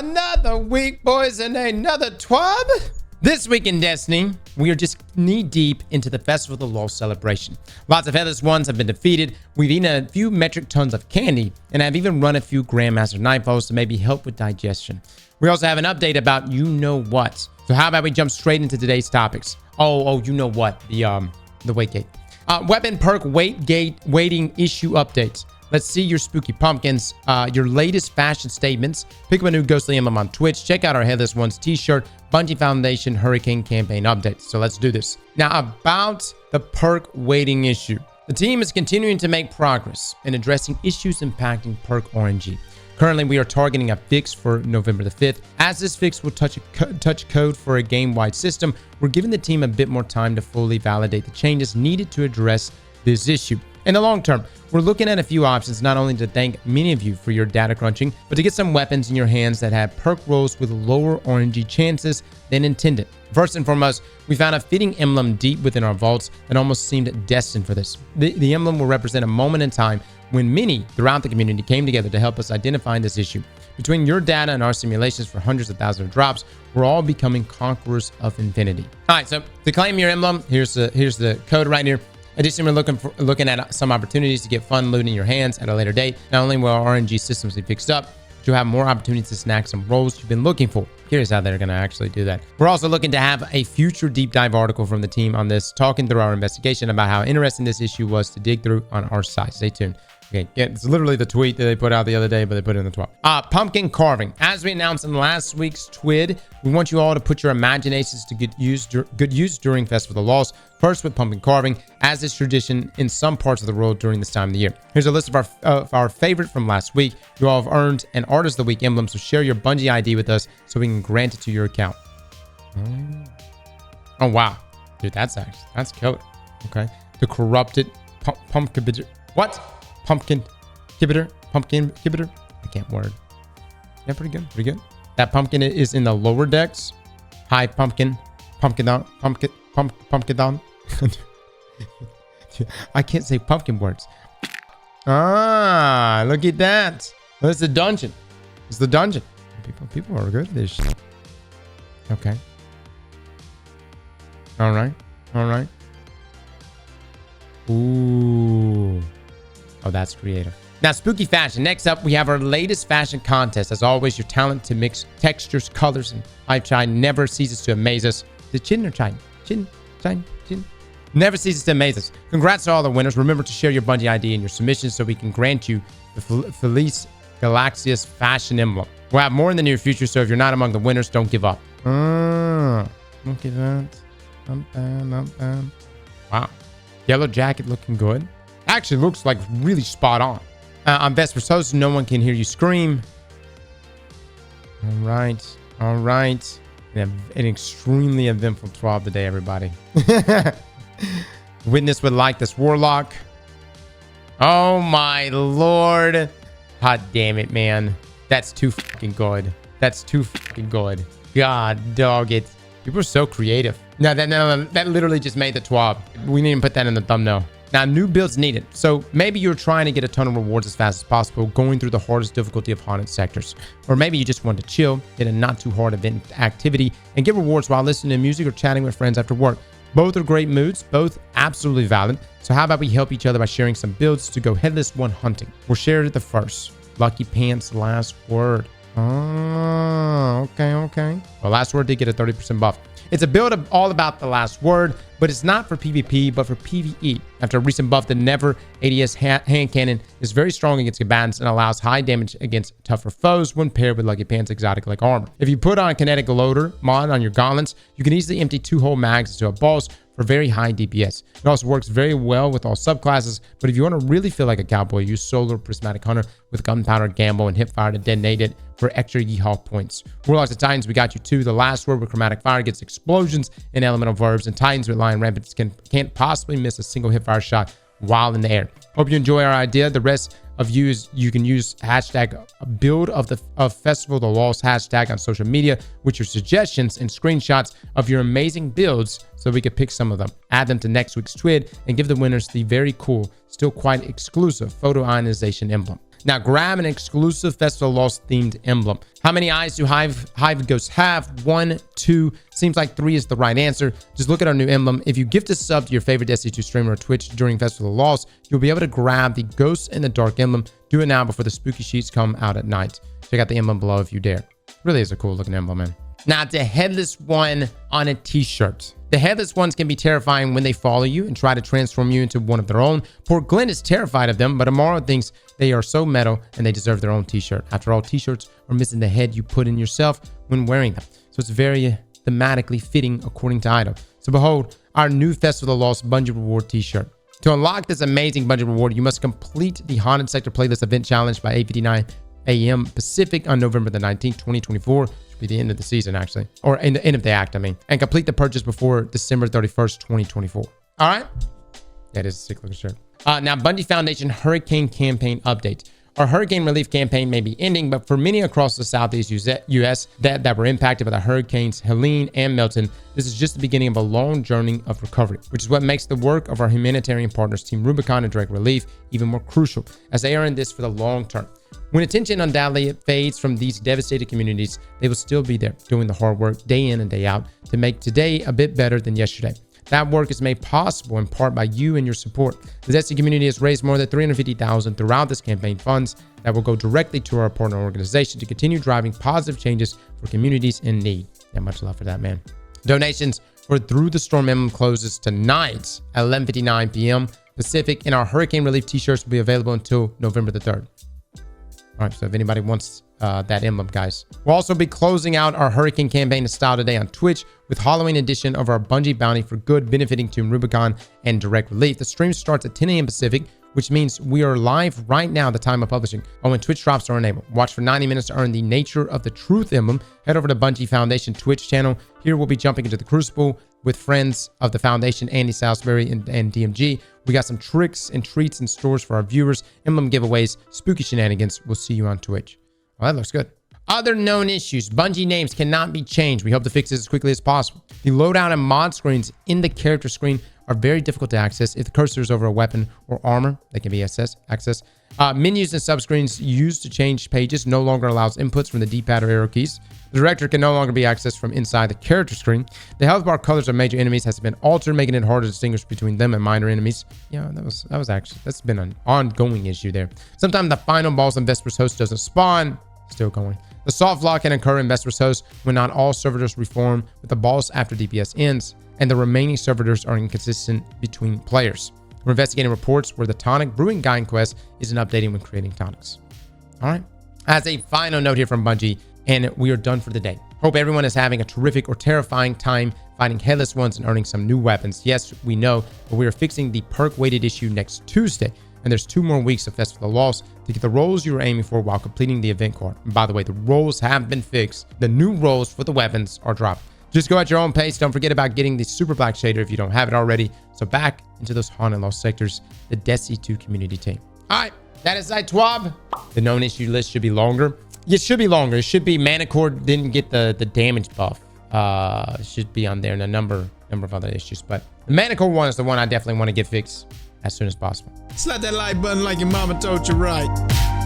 Another week, boys, and another TWAB. This week in Destiny, we are just knee-deep into the Festival of the Lost celebration. Lots of Headless Ones have been defeated. We've eaten a few metric tons of candy, and I've even run a few Grandmaster Nightfalls to maybe help with digestion. We also have an update about you-know-what. So how about we jump straight into today's topics? Oh, you know what? The WeightGate. Weapon perk WeightGate waiting issue updates. Let's see your spooky pumpkins, your latest fashion statements. Pick up a new ghostly emblem on Twitch. Check out our Headless One's T-Shirt, Bungie Foundation Hurricane campaign updates. So let's do this. Now about the perk waiting issue. The team is continuing to make progress in addressing issues impacting perk RNG. Currently, we are targeting a fix for November the 5th. As this fix will touch code for a game-wide system, we're giving the team a bit more time to fully validate the changes needed to address this issue. In the long term, we're looking at a few options, not only to thank many of you for your data crunching, but to get some weapons in your hands that have perk rolls with lower RNG chances than intended. First and foremost, we found a fitting emblem deep within our vaults that almost seemed destined for this. The emblem will represent a moment in time when many throughout the community came together to help us identify this issue. Between your data and our simulations for hundreds of thousands of drops, we're all becoming conquerors of infinity. All right, so to claim your emblem, here's the code right here. Additionally, we're looking at some opportunities to get fun loot in your hands at a later date. Not only will our RNG systems be fixed up, but you'll have more opportunities to snag some rolls you've been looking for. Curious how they're going to actually do that. We're also looking to have a future deep dive article from the team on this, talking through our investigation about how interesting this issue was to dig through on our site. Stay tuned. Okay, yeah, it's literally the tweet that they put out the other day, but they put it in the TWAB. Pumpkin carving. As we announced in last week's TWID, we want you all to put your imaginations to good use during Festival of the Lost. First with pumpkin carving, as is tradition in some parts of the world during this time of the year. Here's a list of our favorite from last week. You all have earned an Artist of the Week emblem, so share your Bungie ID with us so we can grant it to your account. Oh wow, dude, that's killer. Okay, the corrupted pumpkin. What? Pumpkin inhibitor. I can't word. Yeah, pretty good. That pumpkin is in the lower decks. High pumpkin down. I can't say pumpkin words. Ah, look at that. That's the dungeon. It's the dungeon. People are good at this shit. Okay. All right. Ooh. Oh, that's creative. Now, spooky fashion. Next up, we have our latest fashion contest. As always, your talent to mix textures, colors, and hype shine never ceases to amaze us. The chin or chine? Chin. Never ceases to amaze us. Congrats to all the winners. Remember to share your Bungie ID and your submissions so we can grant you the Felice Galaxius fashion emblem. We'll have more in the near future, so if you're not among the winners, don't give up. Don't give up. Not bad. Wow. Yellow jacket looking good. Actually looks like really spot on. On Vesper's host, so no one can hear you scream. All right. An extremely eventful TWAB today, everybody. Witness would like this warlock. Oh my lord. God damn it, man. That's too fucking good. God dog it. People are so creative. No, that literally just made the TWAB. We need to put that in the thumbnail. Now, new builds needed. So maybe you're trying to get a ton of rewards as fast as possible, going through the hardest difficulty of haunted sectors. Or maybe you just want to chill, get a not too hard event activity, and get rewards while listening to music or chatting with friends after work. Both are great moods, both absolutely valid. So how about we help each other by sharing some builds to go Headless One hunting? We'll share the first. Lucky Pants Last Word. Oh, okay. Well, Last Word did get a 30% buff. It's a build all about the last word, but it's not for PvP, but for PvE. After a recent buff, the Never ADS hand cannon is very strong against combatants and allows high damage against tougher foes when paired with Lucky Pants exotic-like armor. If you put on Kinetic Loader mod on your gauntlets, you can easily empty 2 whole mags into a boss for very high DPS. It also works very well with all subclasses, but if you want to really feel like a cowboy, use Solar Prismatic Hunter with Gunpowder, Gamble, and Hipfire to detonate it for extra Yeehaw points. Warlocks and Titans, we got you too. The Last Word with Chromatic Fire gets explosions and elemental verbs, and Titans with Lion Rampants can't possibly miss a single Hipfire shot while in the air. Hope you enjoy our idea. The rest of you can use hashtag build of Festival of the Lost hashtag on social media with your suggestions and screenshots of your amazing builds so we could pick some of them, add them to next week's TWID, and give the winners the very cool, still quite exclusive photo ionization emblem. Now grab an exclusive Festival of Lost themed emblem. How many eyes do Hive Ghosts have? 1, 2. Seems like 3 is the right answer. Just look at our new emblem. If you gift a sub to your favorite Destiny 2 streamer or Twitch during Festival of Lost, you'll be able to grab the Ghosts in the Dark emblem. Do it now before the spooky sheets come out at night. Check out the emblem below if you dare. Really is a cool looking emblem, man. Now, the Headless One on a t-shirt. The Headless Ones can be terrifying when they follow you and try to transform you into one of their own. Poor Glenn is terrified of them, but Amaro thinks they are so metal and they deserve their own t-shirt. After all, t-shirts are missing the head you put in yourself when wearing them. So it's very thematically fitting according to Idol. So behold, our new Festival of the Lost Bungie Reward t-shirt. To unlock this amazing Bungie Reward, you must complete the Haunted Sector Playlist Event Challenge by 8:59 a.m. Pacific on November the 19th, 2024. Should be the end of the season, actually. Or in the end of the act, I mean. And complete the purchase before December 31st, 2024. All right? That is a sick looking shirt. Now, Bungie Foundation Hurricane Campaign Update. Our hurricane relief campaign may be ending, but for many across the Southeast U.S. that were impacted by the hurricanes Helene and Milton, this is just the beginning of a long journey of recovery, which is what makes the work of our humanitarian partners, Team Rubicon and Direct Relief, even more crucial, as they are in this for the long term. When attention undoubtedly fades from these devastated communities, they will still be there, doing the hard work day in and day out to make today a bit better than yesterday. That work is made possible in part by you and your support. The Destiny community has raised more than $350,000 throughout this campaign funds that will go directly to our partner organization to continue driving positive changes for communities in need. Yeah, much love for that, man. Donations for Through the Storm Emblem closes tonight at 11:59 p.m. Pacific, and our hurricane relief t-shirts will be available until November the 3rd. All right, so if anybody wants that emblem, guys. We'll also be closing out our hurricane campaign in style today on Twitch with Halloween edition of our Bungie Bounty for Good, benefiting Team Rubicon and Direct Relief. The stream starts at 10 a.m. Pacific, which means we are live right now at the time of publishing. Oh, when Twitch drops are enabled. Watch for 90 minutes to earn the Nature of the Truth emblem. Head over to Bungie Foundation Twitch channel. Here we'll be jumping into the Crucible with friends of the Foundation, Andy Salisbury and DMG. We got some tricks and treats in stores for our viewers, emblem giveaways, spooky shenanigans. We'll see you on Twitch. Well, that looks good. Other known issues. Bungie names cannot be changed. We hope to fix this as quickly as possible. The loadout and mod screens in the character screen are very difficult to access. If the cursor is over a weapon or armor, they can be accessed. Menus and subscreens used to change pages no longer allows inputs from the D-pad or arrow keys. The director can no longer be accessed from inside the character screen. The health bar colors of major enemies has been altered, making it harder to distinguish between them and minor enemies. Yeah, that's been an ongoing issue there. Sometimes the final boss in Vesper's host doesn't spawn. Still going. The soft lock can occur in Vesper's host when not all servitors reform with the boss after DPS ends, and the remaining servitors are inconsistent between players. We're investigating reports where the tonic brewing guide quest isn't updating when creating tonics. All right. As a final note here from Bungie, and we are done for the day. Hope everyone is having a terrific or terrifying time fighting Headless Ones and earning some new weapons. Yes, we know, but we are fixing the perk weighted issue next Tuesday. And there's 2 more weeks of Festival of Lost to get the roles you were aiming for while completing the event card. And by the way, the roles have been fixed. The new roles for the weapons are dropped. Just go at your own pace. Don't forget about getting the Super Black Shader if you don't have it already. So back into those Haunted Lost sectors, the Destiny 2 community team. All right, that is TWAB. The known issue list should be longer. It should be longer. It should be Manicord didn't get the damage buff. It should be on there and a number of other issues. But the Manicord one is the one I definitely want to get fixed as soon as possible. Slap that like button like your mama told you right.